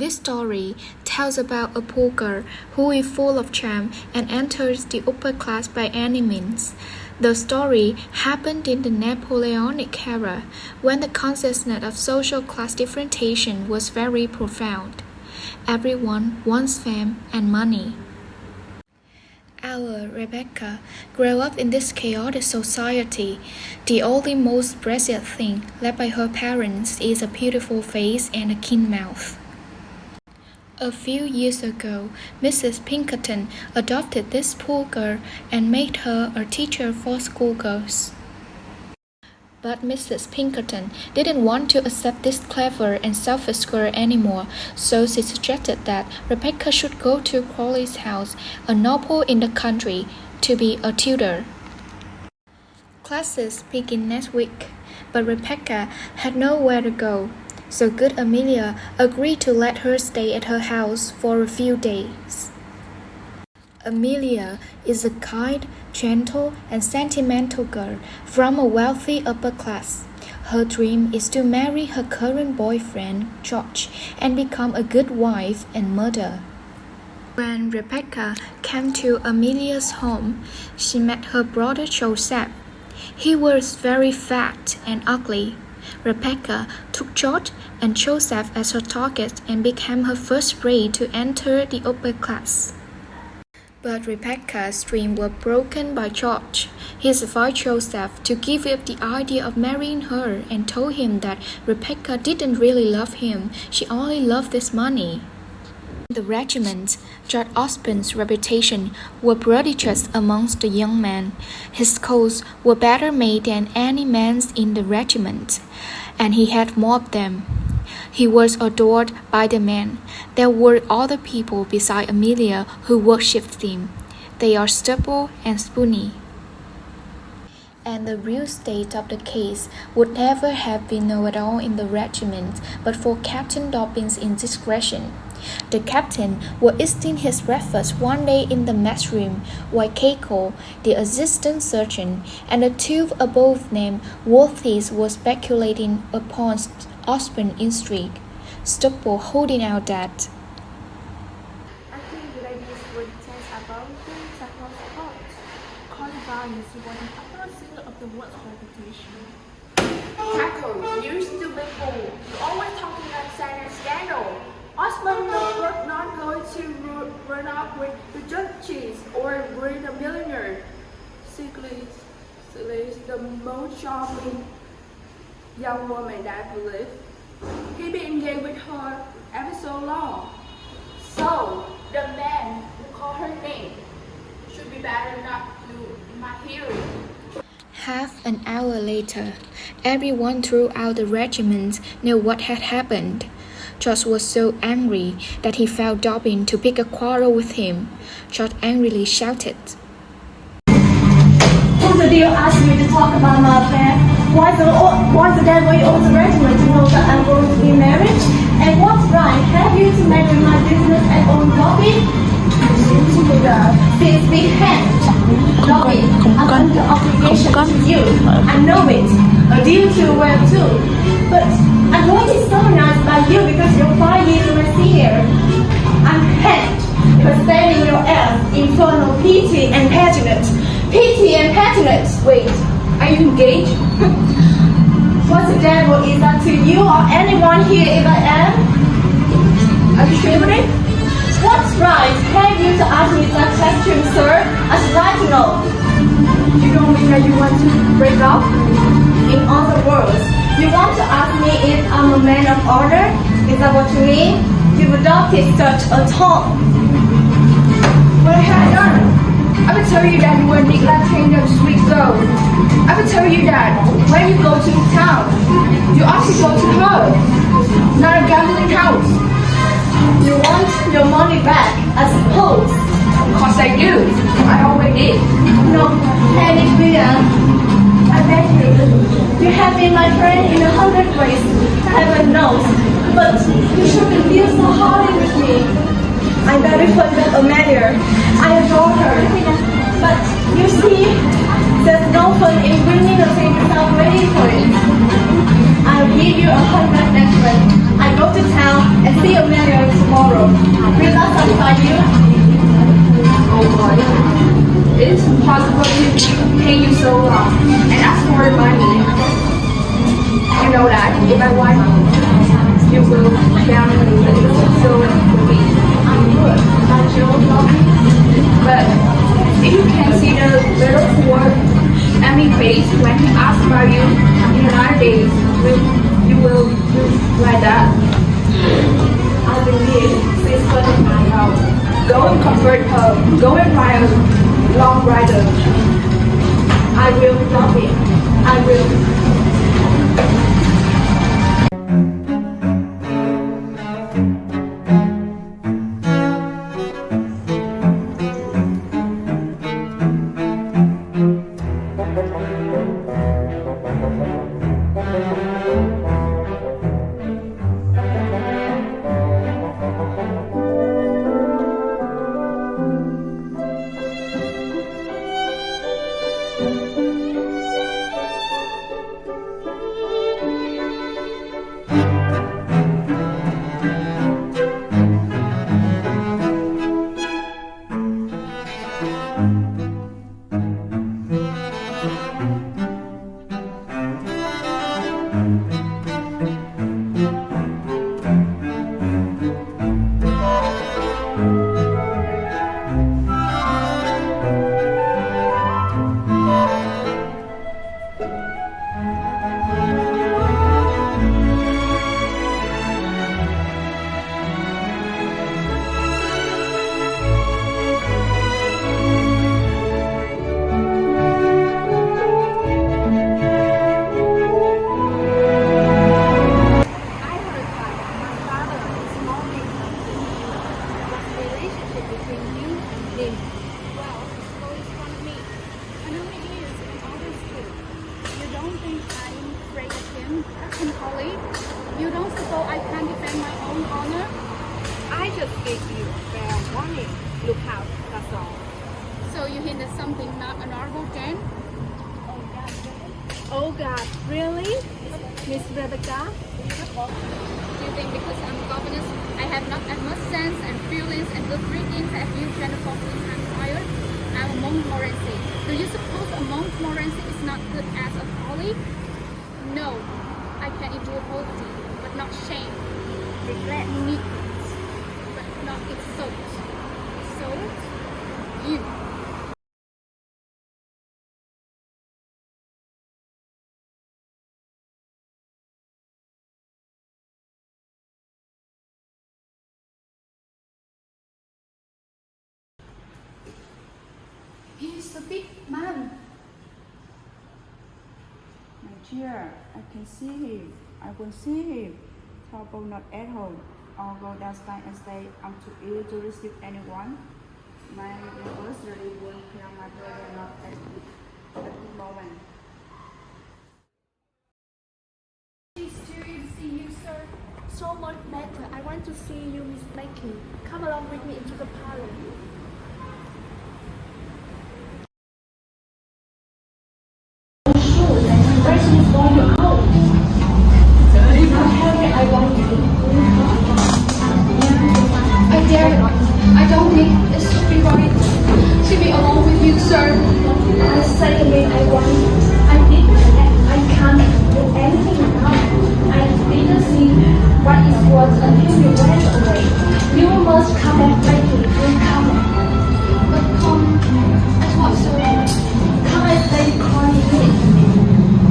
This story tells about a poor girl who is full of charm and enters the upper class by any means. The story happened in the Napoleonic era, when the consciousness of social class differentiation was very profound. Everyone wants fame and money. Our Rebecca grew up in this chaotic society. The only most precious thing left by her parents is a beautiful face and a keen mouth. A few years ago, Mrs. Pinkerton adopted this poor girl and made her a teacher for schoolgirls. But Mrs. Pinkerton didn't want to accept this clever and selfish girl anymore, so she suggested that Rebecca should go to Crawley's house, a noble in the country, to be a tutor. Classes begin next week, but Rebecca had nowhere to go, so good Amelia agreed to let her stay at her house for a few days. Amelia is a kind, gentle, and sentimental girl from a wealthy upper class. Her dream is to marry her current boyfriend, George, and become a good wife and mother. When Rebecca came to Amelia's home, she met her brother Joseph. He was very fat and ugly. Rebecca took George and Joseph as her target and became her first prey to enter the upper class. But Rebecca's dreams were broken by George. He advised Joseph to give up the idea of marrying her and told him that Rebecca didn't really love him, she only loved his money. In the regiment, George Osborne's reputation was prodigious amongst the young men. His coats were better made than any man's in the regiment, and he had more of them. He was adored by the men. There were other people beside Amelia who worshipped him. They are stubble and spoony. And the real state of the case would never have been known at all in the regiment but for Captain Dobbin's indiscretion. The captain was eating his breakfast one day in the mess room, while Keiko, the assistant surgeon, and the two above named worthies were speculating upon Osborne intrigue, Stubble holding out that I think the ladies would tell about the technical sport. Carnival is one opposite of the world's reputation. Tackle, you stupid fool. You're always talking like sad scandal. Osborne was not going to run up with the judges or with a millionaire. Sigley is the most charming young woman that I believe. He'd been engaged with her ever so long. So, the man who called her name should be better not to in my hearing. Half an hour later, everyone throughout the regiment knew what had happened. George was so angry that he felt Dobbin to pick a quarrel with him. George angrily shouted, "Who's the deal asked me to talk about my affair? Once again we owes the regiment to know that I'm going to be married? And what's right? Have you to meddle in my business and own Dobbin? Since we had Dobbin, I'm under obligation to you. I know it. A deal too well too. But I'm going to solemnize by you because you're 5 years my senior. I'm hanged for standing your ass in front of pity and petulance. Pity and petulance. Wait, are you engaged? What the devil is that to you or anyone here if I am? Are you sure of it? What's right? Have you to ask me such questions, sir? I'd like to know. You don't mean that you want to break up? In other words, you want to ask me if I'm a man of honor? Is that what you mean? You've adopted such a tone. What have I done? I would tell you that you were neglecting the sweet girl. I would tell you that when you go to town, you ought to go to her, not a gambling house. You want your money back, I suppose. Of course I do. I always did. No, Henry William, I beg you. You have been my friend in 100 ways, heaven knows. But you shouldn't deal so hardly with me. I'm very fond of Amelia. I adore her. But you see, there's no fun in bringing a thing without waiting for it. I I'll give you a contract next week. I go to town and see Amelia tomorrow. Will that satisfy you? Oh boy. It's impossible to pay you so long and ask for money. You know that if I want you will guarantee so be. I'm good. But you love me. But if you can see the little poor Emmy face when he asks about you in another days, you will do like that. I believe she's going to find out. Go and comfort her. Go and ride a long rider. I will love it. I will. You don't suppose I can defend my own honor? I just gave you a fair warning. Look out, that's all. So you hinted something not honorable then? Oh God, really? Miss Rebecca? Do you think because I'm governess, I have not as much sense and feelings and good breeding as you Jennifer and prior? I'm a monk Morency. Do you suppose a monk Morency is not good as a colleague? No, I can endure poverty, but not shame. Regret needs, but not insult. Insult? You. He's a big man. My dear, I can see him. I will see him. Trouble not at home. I'll go downstairs and stay until you to receive anyone. My anniversary won't clear my brother not at the moment. Pleased to see you, sir. So much better. I want to see you, Miss Blakey. Come along with me into the parlor. I don't think it should be right to be alone with you, sir. I say again, I want. I didn't. I can't do anything now. I didn't see what it was until you went away. You must come back, Blakey. You come. But come as what, sir? Come and stay quiet.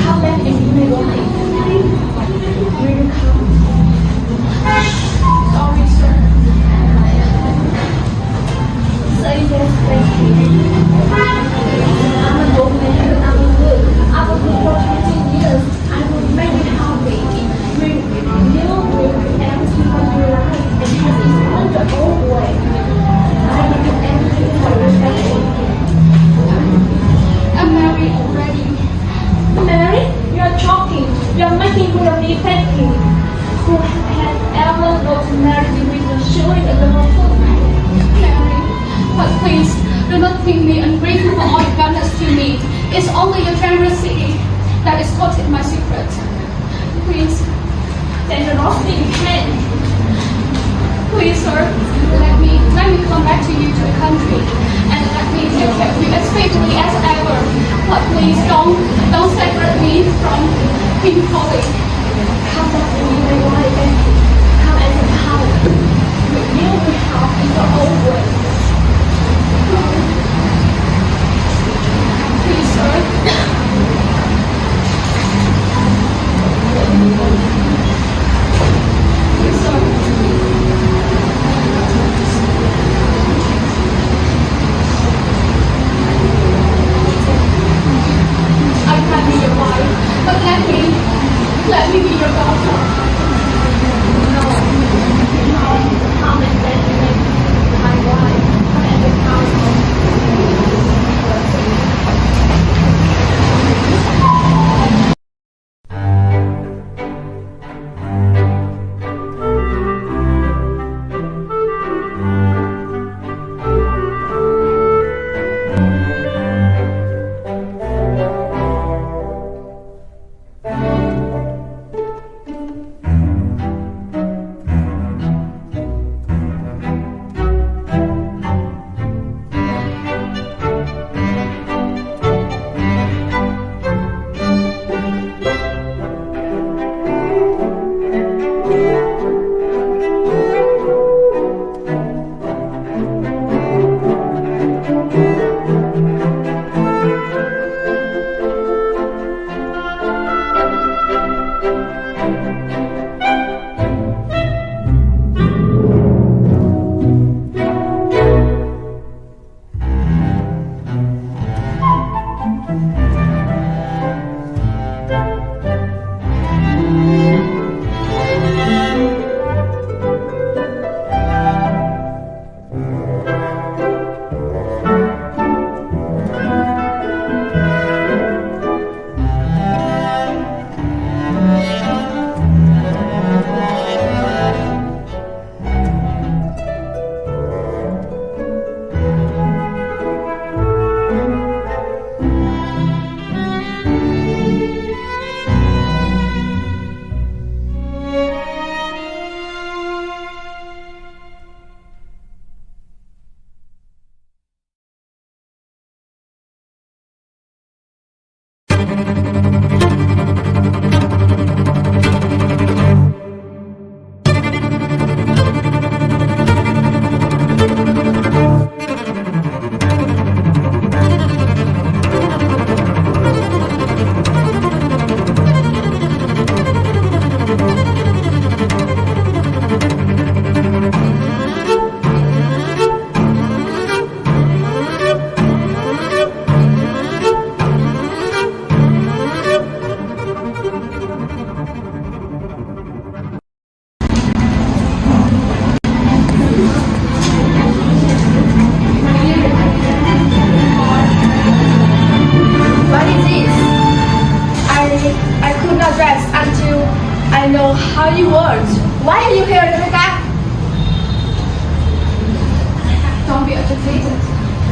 Come back and be my wife. Will you come? Sorry, sir. Say yes, Blakey. I'm a good man. I'm good. I will live for 20 years. I will make you happy. You will everything what you like. And you is the old way. I will do everything for you, Blakey. I'm married already. Mary, you're talking. You're making fun of me, Blakey. Who had ever got married with a shilling and a foot? Mary, but please, do not think me ungrateful for all you've done to me. It's only your generosity that is caught in my secret. Please, generosity you can. Please, sir, let me come back to you to the country and let me take care of you as faithfully as ever. But please don't separate me from him calling. Come back to me, my wife, and come as a power. With you we have in your own way. Please, sir. Please, sir. I can't be your wife, but let me be your daughter. No, come and let me be my wife and the council.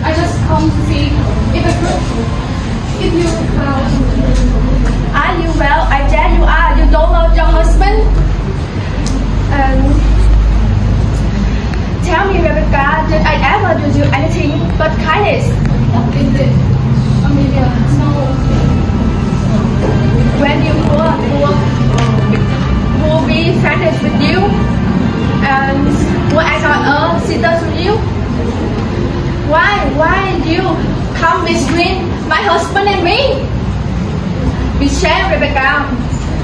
I just come to see if you are you well? I bet you are. You don't know your husband? Tell me, Rebecca, did I ever do you anything but kindness? Is it? Amelia, no. When you will be friends with you, and what I got she does with you? Why you come between my husband and me? Be shame, Rebecca.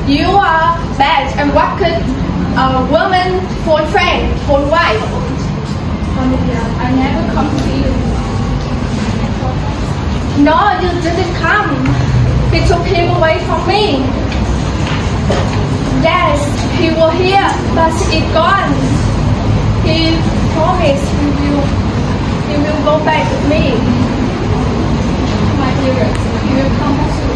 You are bad and what could a woman for friend, for wife? Amelia, I never come to see you. No, you didn't come. He took him away from me. Yes, he was here, but it's gone. He promised he will go back with me. My dear, he will come back soon.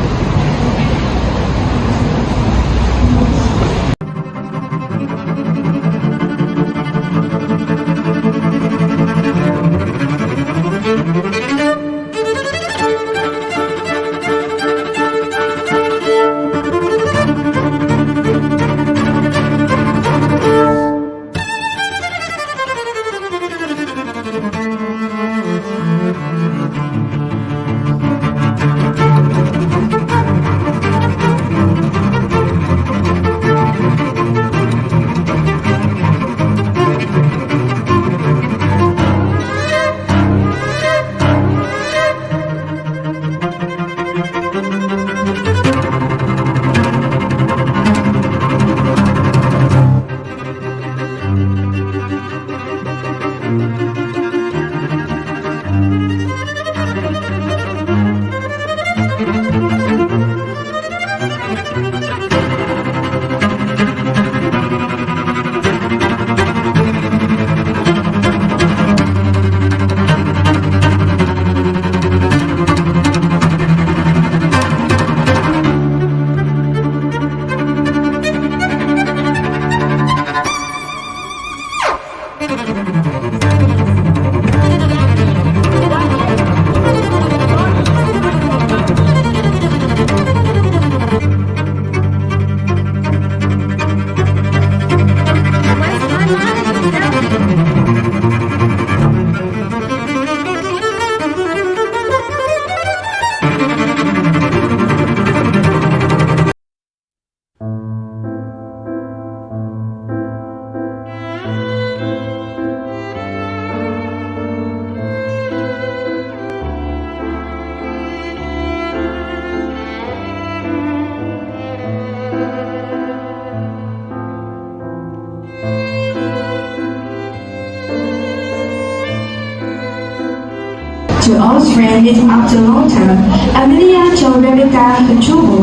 two old friends meet after a long time. Amelia told Rebecca her trouble.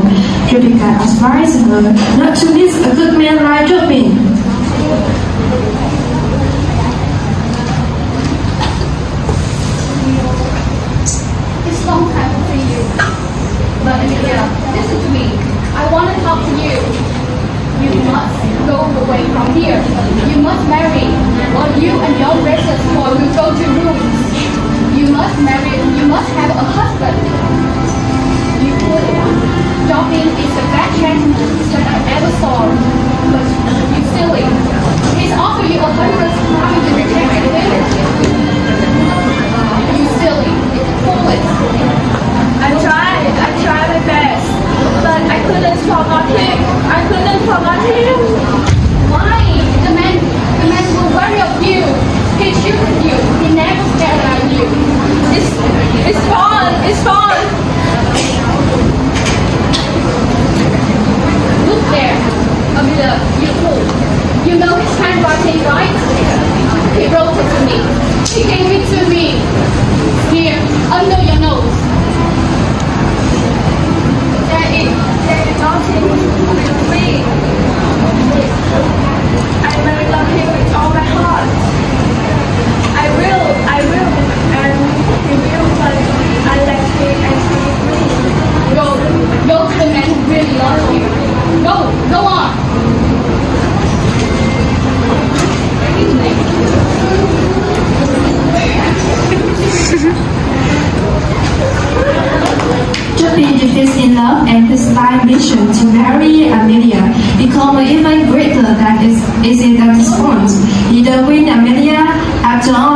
Rebecca advised her not to miss a good man like Robin. It's a long time to see you. But Amelia, listen to me. I want to talk to you. You must go away from here. You must marry, or you and your restless boy will go to ruins. You must marry, you must have a husband. You would. Robin is the best gentleman that I ever saw. But you silly. He's offered you 100 times to reject it. You silly. It's foolish. I tried my best, but I couldn't forget him. Why? The man will worry of you. He chooses you. He never cared about you. It's fun. Look there, Amelia, you fool. You know his handwriting, right? He wrote it to me. He gave it to me. Here, under your nose. There is nothing with me. I really love him with all my heart. I will, and he will, but I let him and he will. Go to the man who really loves you. Go on. Robin defeats in love and his life mission to marry Amelia become even greater than is in that point. He don't win Amelia after all.